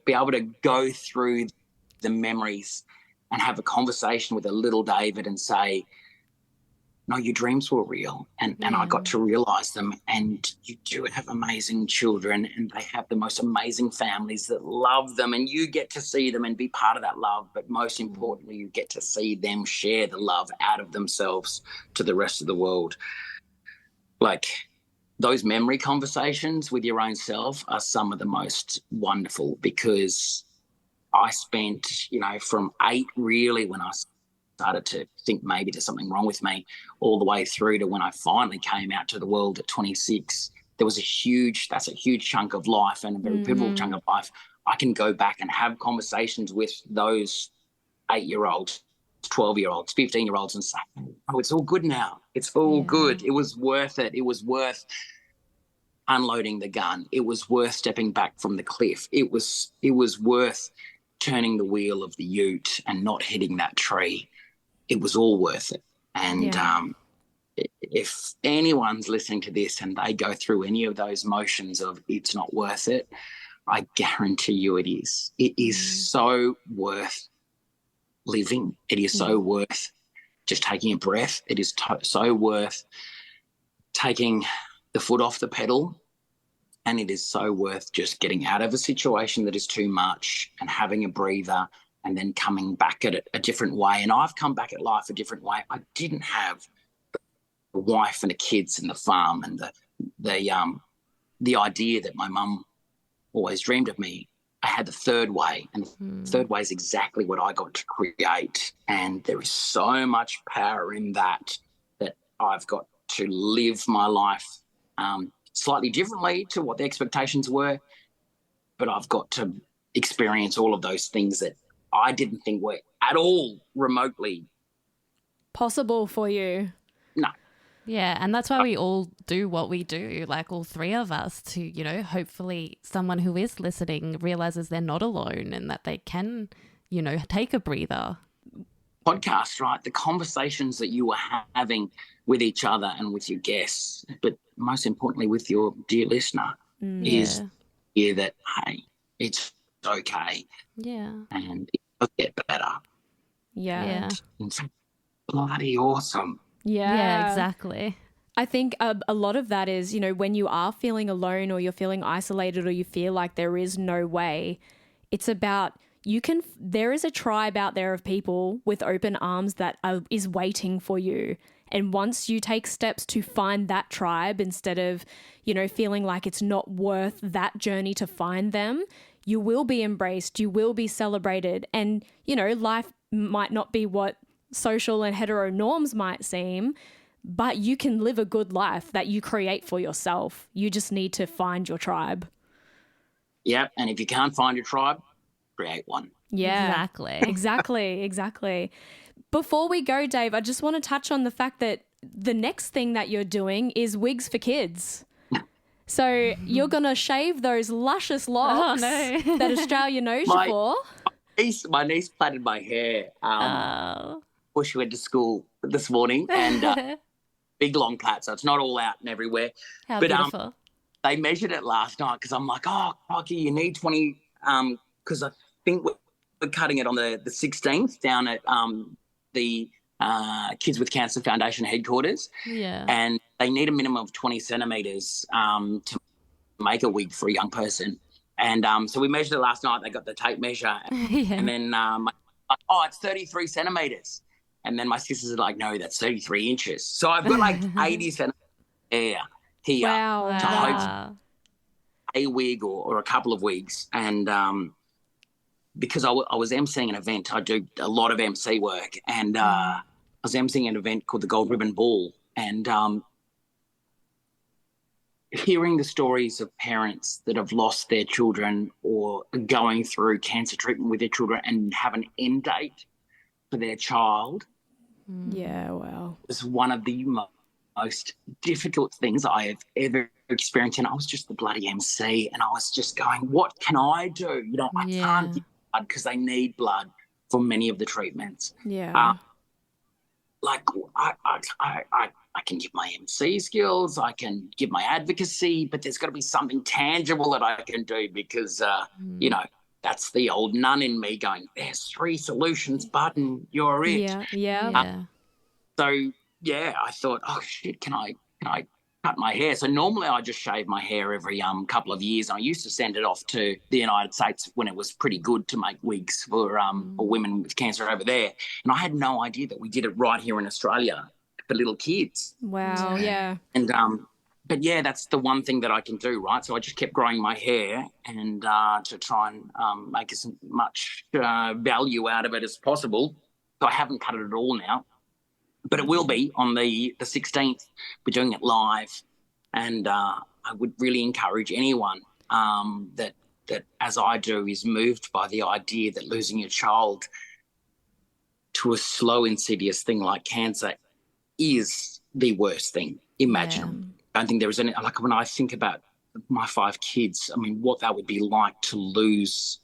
be able to go through the memories and have a conversation with a little David and say, no, your dreams were real, and I got to realise them, and you do have amazing children, and they have the most amazing families that love them, and you get to see them and be part of that love, but most importantly, you get to see them share the love out of themselves to the rest of the world. Like, those memory conversations with your own self are some of the most wonderful, because I spent, from 8 really, when I started to think maybe there's something wrong with me, all the way through to when I finally came out to the world at 26. There was that's a huge chunk of life, and a very pivotal chunk of life. I can go back and have conversations with those 8-year-olds, 12-year-olds, 15-year-olds, and say, oh, it's all good now. It's all good. It was worth it. It was worth unloading the gun. It was worth stepping back from the cliff. It was worth turning the wheel of the ute and not hitting that tree. It was all worth it. And if anyone's listening to this and they go through any of those motions of it's not worth it, I guarantee you it is. It is so worth living. It is so worth just taking a breath. It is so worth taking the foot off the pedal, and it is so worth just getting out of a situation that is too much and having a breather, and then coming back at it a different way. And I've come back at life a different way. I didn't have a wife and the kids and the farm and the idea that my mum always dreamed of me. I had the third way, and the third way is exactly what I got to create. And there is so much power in that I've got to live my life slightly differently to what the expectations were, but I've got to experience all of those things that I didn't think were at all remotely possible for you. No. Yeah, and that's why we all do what we do, like all 3 of us, to, hopefully someone who is listening realizes they're not alone and that they can, take a breather. Podcast, right? The conversations that you are having with each other and with your guests, but most importantly with your dear listener, is that, hey, it's okay. Yeah. And it'll get better. Yeah. It's bloody awesome. Yeah, exactly. I think a lot of that is, when you are feeling alone or you're feeling isolated or you feel like there is no way, it's about there is a tribe out there of people with open arms that is waiting for you. And once you take steps to find that tribe, instead of, feeling like it's not worth that journey to find them, you will be embraced, you will be celebrated. And, life might not be what social and hetero norms might seem, but you can live a good life that you create for yourself. You just need to find your tribe. Yep. And if you can't find your tribe, create one. Yeah. Exactly. Exactly. Before we go, Dave, I just want to touch on the fact that the next thing that you're doing is Wigs for Kids. So you're going to shave those luscious locks that Australia knows you for. My niece plaited my hair before she went to school this morning, and big long plait, so it's not all out and everywhere. How beautiful. They measured it last night because I'm like, oh, Rocky, you need 20, because I think we're cutting it on the 16th down at the Kids with Cancer Foundation headquarters. Yeah. And they need a minimum of 20 centimetres to make a wig for a young person. And so we measured it last night. They got the tape measure. And then it's 33 centimetres. And then my sisters are like, no, that's 33 inches. So I've got like 80 centimetres hair here to hope a wig or a couple of wigs. And because I was emceeing an event, I do a lot of MC work, and I was emceeing an event called the Gold Ribbon Ball, and hearing the stories of parents that have lost their children or are going through cancer treatment with their children and have an end date for their child. Yeah, wow. It's one of the most difficult things I have ever experienced. And I was just the bloody MC, and I was just going, what can I do? You know, I can't give blood because they need blood for many of the treatments. Yeah. Like I can give my MC skills, I can give my advocacy, but there's got to be something tangible that I can do because, you know, that's the old nun in me going, there's 3 solutions, button, you're it. Yeah. So, yeah, I thought, oh, shit, can I cut my hair? So normally I just shave my hair every couple of years. And I used to send it off to the United States when it was pretty good to make wigs for women with cancer over there. And I had no idea that we did it right here in Australia for little kids. Wow, yeah. And but yeah, that's the one thing that I can do, right? So I just kept growing my hair and to try and make as much value out of it as possible. So I haven't cut it at all now, but it will be on the 16th. We're doing it live, and I would really encourage anyone that as I do is moved by the idea that losing your child to a slow, insidious thing like cancer is the worst thing imaginable. I don't think there is any, like when I think about my 5 kids, I mean, what that would be like to lose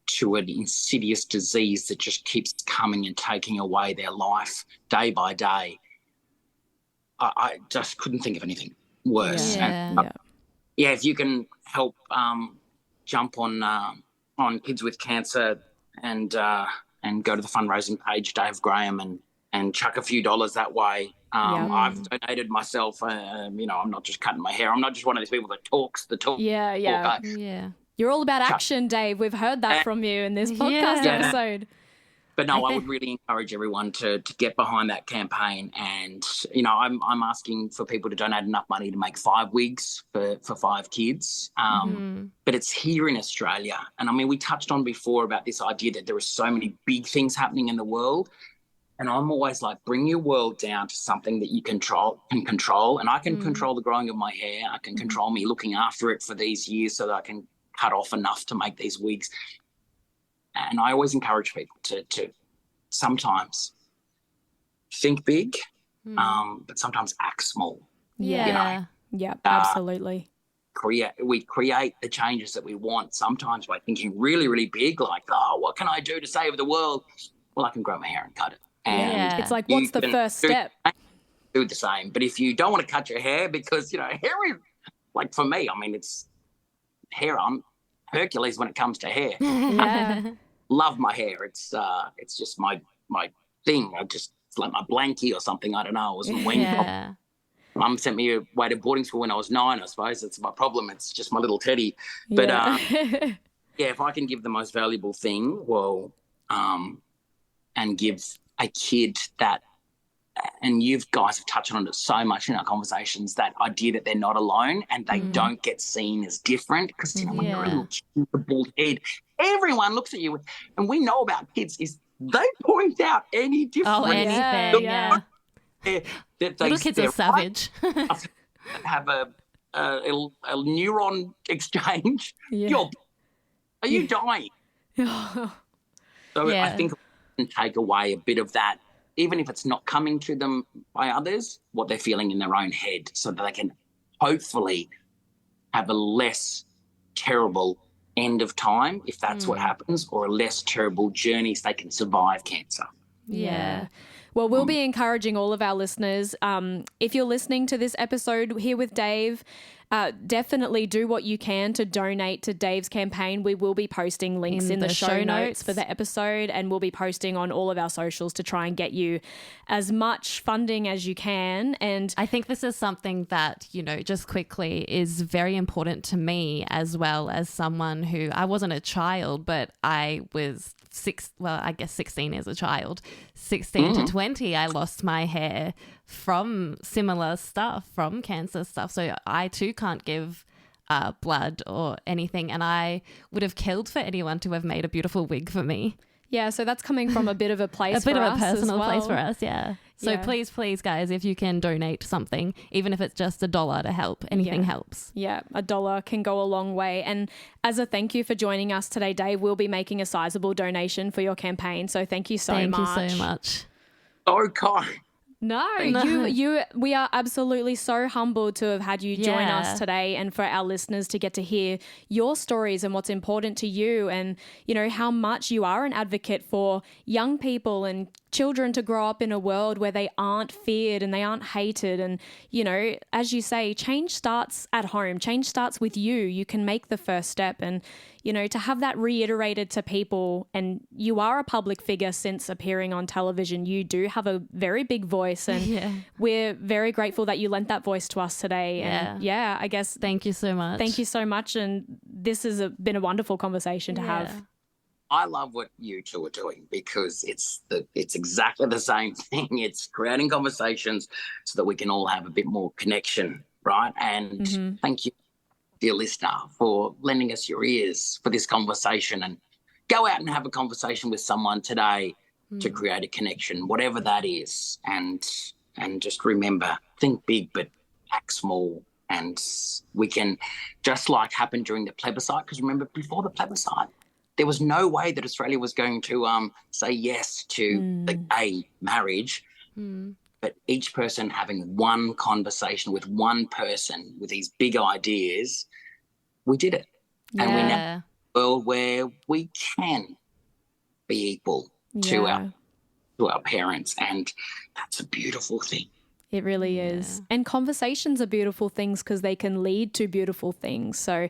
to an insidious disease that just keeps coming and taking away their life day by day. I just couldn't think of anything worse. Yeah. Yeah, if you can help jump on Kids with Cancer and go to the fundraising page, Dave Graham, and chuck a few dollars that way. I've donated myself. You know, I'm not just cutting my hair. I'm not just one of these people that talks the talk. Yeah. You're all about action, Dave. We've heard that from you in this podcast episode. But no, I would really encourage everyone to get behind that campaign. And, you know, I'm asking for people to donate enough money to make 5 wigs for 5 kids. But it's here in Australia. And, I mean, we touched on before about this idea that there are so many big things happening in the world. And I'm always like, bring your world down to something that you can control. And I can control the growing of my hair. I can control me looking after it for these years so that I can cut off enough to make these wigs. And I always encourage people to sometimes think big, but sometimes act small. Yeah. You know? Yeah, absolutely. We create the changes that we want sometimes by thinking really, really big, like, oh, what can I do to save the world? Well, I can grow my hair and cut it. And it's like, what's the first step? Do the same. But if you don't want to cut your hair because, you know, hair is, like for me, I mean, it's hair. I'm Hercules when it comes to hair. Love my hair. It's just my thing. It's like my blankie or something. I don't know. It wasn't wing. Mum sent me away to boarding school when I was 9, I suppose. That's my problem. It's just my little teddy. But, if I can give the most valuable thing, well, and give a kid that, and you guys have touched on it so much in our conversations, that idea that they're not alone and they don't get seen as different. Because, you know, when you're a little kid with a bald head, everyone looks at you. And we know about kids is they point out any difference. Oh, anything, Little kids are savage. Have a neuron exchange. Yeah. Are you dying? So Yeah. I think we can take away a bit of that, even if it's not coming to them by others, what they're feeling in their own head, so that they can hopefully have a less terrible end of time, if that's what happens, or a less terrible journey so they can survive cancer. Yeah. Well, we'll be encouraging all of our listeners. If you're listening to this episode here with Dave, definitely do what you can to donate to Dave's campaign. We will be posting links in the show notes for the episode, and we'll be posting on all of our socials to try and get you as much funding as you can. And I think this is something that, you know, just quickly is very important to me, as well as someone who, I wasn't a child, but I was 16 as a child. 16 to 20, I lost my hair from similar stuff, from cancer stuff. So I too can't give blood or anything, and I would have killed for anyone to have made a beautiful wig for me. yeah, so that's coming from a bit of a place A bit for of a us as personal place well. for us, yeah. So Yeah. please, guys, if you can donate something, even if it's just $1 to help, anything helps. Yeah, $1 can go a long way. And as a thank you for joining us today, Dave, we'll be making a sizable donation for your campaign. So thank you so much. Thank you so much. So kind. No, we are absolutely so humbled to have had you join Yeah. us today, and for our listeners to get to hear your stories and what's important to you, and, you know, how much you are an advocate for young people and children to grow up in a world where they aren't feared and they aren't hated. And, you know, as you say, change starts at home. Change starts with you. You can make the first step. And, you know, to have that reiterated to people, and you are a public figure since appearing on television. You do have a very big voice, and we're very grateful that you lent that voice to us today. And I guess Thank you so much. thank you so much. And this has been a wonderful conversation to have. I love what you two are doing, because it's exactly the same thing. It's creating conversations so that we can all have a bit more connection, right? And thank you, dear listener, for lending us your ears for this conversation. And go out and have a conversation with someone today to create a connection, whatever that is. And just remember, think big but act small. And we can, just like happened during the plebiscite, because remember, before the plebiscite, there was no way that Australia was going to say yes to the gay marriage. But each person having one conversation with one person with these big ideas, we did it. And we're now in a world where we can be equal to our parents, and that's a beautiful thing. It really is. And conversations are beautiful things because they can lead to beautiful things. So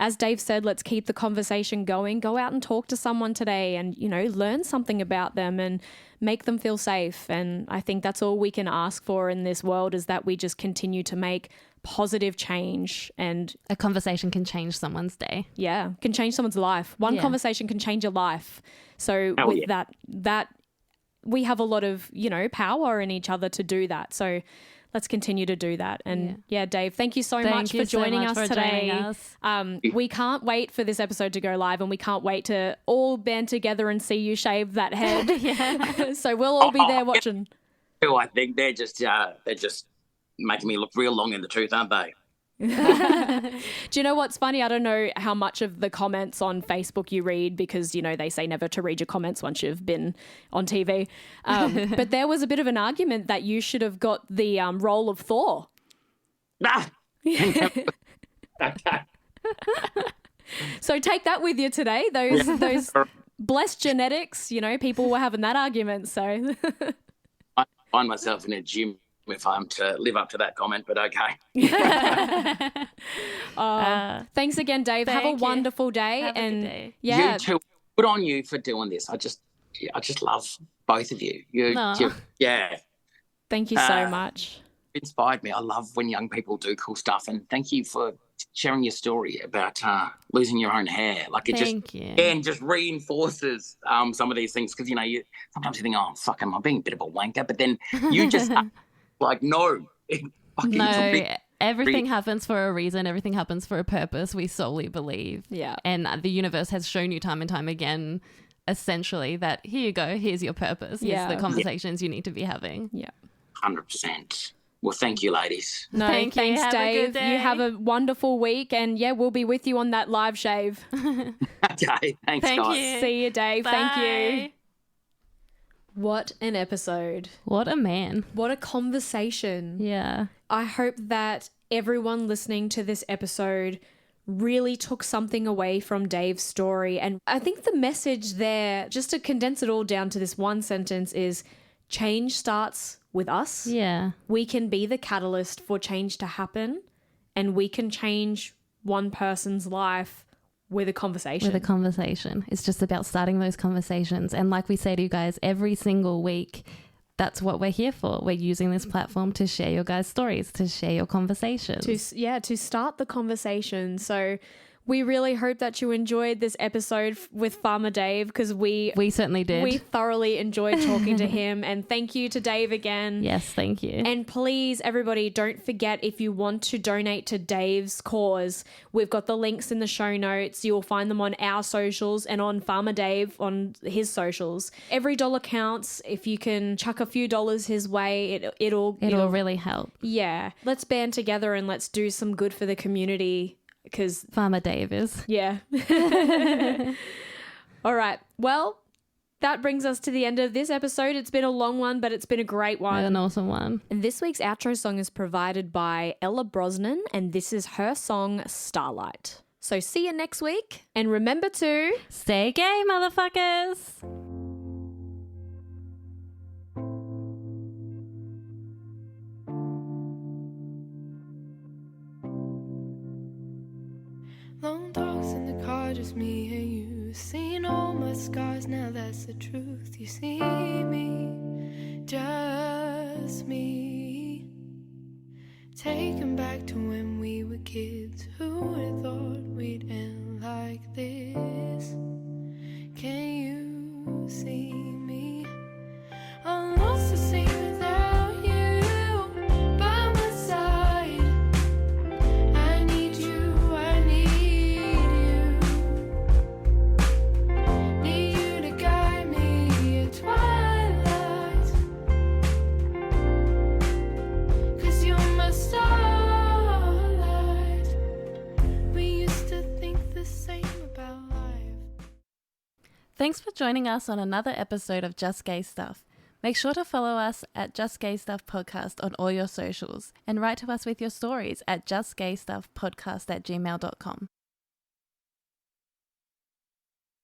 as Dave said, let's keep the conversation going. Go out and talk to someone today and, you know, learn something about them and make them feel safe. And I think that's all we can ask for in this world, is that we just continue to make positive change. And A conversation can change someone's day. can change someone's life. One conversation can change your life. So with that we have a lot of, you know, power in each other to do that. So let's continue to do that. And Dave, thank you so much for joining us today. We can't wait for this episode to go live, and we can't wait to all band together and see you shave that head. So we'll all be there watching. I think they're just making me look real long in the tooth, aren't they? Do you know what's funny? I don't know how much of the comments on Facebook you read, because, you know, they say never to read your comments once you've been on TV. But there was a bit of an argument that you should have got the role of Thor. So take that with you today. Those blessed genetics, you know, people were having that argument. So I find myself in a gym if I'm to live up to that comment, but okay. Thanks again, Dave. Have a wonderful day. Have a and good day. You too. Good on you for doing this. I just love both of you. Thank you so much. Inspired me. I love when young people do cool stuff, and thank you for sharing your story about losing your own hair. Like it just reinforces some of these things, because, you know, sometimes you think, oh, fuck, am I being a bit of a wanker? But then you just like, no. Everything happens for a reason. Everything happens for a purpose. We solely believe. Yeah. And the universe has shown you time and time again, essentially, that here you go, here's your purpose. Here's the conversations you need to be having. Yeah. 100%. Well, thank you, ladies. No, Thank you. thanks, Have a Dave. good day. You have a wonderful week, and yeah, we'll be with you on that live shave. Okay, thanks, Thank guys. you. See you, Dave. Thank you. Bye. What an episode. What a man. What a conversation. Yeah. I hope that everyone listening to this episode really took something away from Dave's story. And I think the message there, just to condense it all down to this one sentence, is change starts with us. Yeah. We can be the catalyst for change to happen, and we can change one person's life with a conversation. With a conversation. It's just about starting those conversations. And like we say to you guys every single week, that's what we're here for. We're using this platform to share your guys' stories, to share your conversations. to start the conversation. So we really hope that you enjoyed this episode with Farmer Dave, because we certainly did. we thoroughly enjoyed talking to him. And thank you to Dave again. Yes, thank you. And please, everybody, don't forget, if you want to donate to Dave's cause, we've got the links in the show notes. You'll find them on our socials and on Farmer Dave on his socials. Every dollar counts. If you can chuck a few dollars his way, it'll really help. yeah. Let's band together and let's do some good for the community, because Farmer Dave is. yeah. All right. Well, that brings us to the end of this episode. It's been a long one, but it's been a great one. An awesome one. And this week's outro song is provided by Ella Brosnan, and this is her song Starlight. So see you next week, and remember to Stay gay, motherfuckers. Long talks in the car, just me and you. Seen all my scars, now that's the truth. You see me, just me. Taken back to when we were kids. Who would have thought we'd end like this? Can you see me? I'm lost to sea without you by my side. I need you, I need you. Need you to guide me at twilight. 'Cause you're my starlight. We used to think the same about life. Thanks for joining us on another episode of Just Gay Stuff. Make sure to follow us at Just Gay Stuff Podcast on all your socials, and write to us with your stories at justgaystuffpodcast@gmail.com.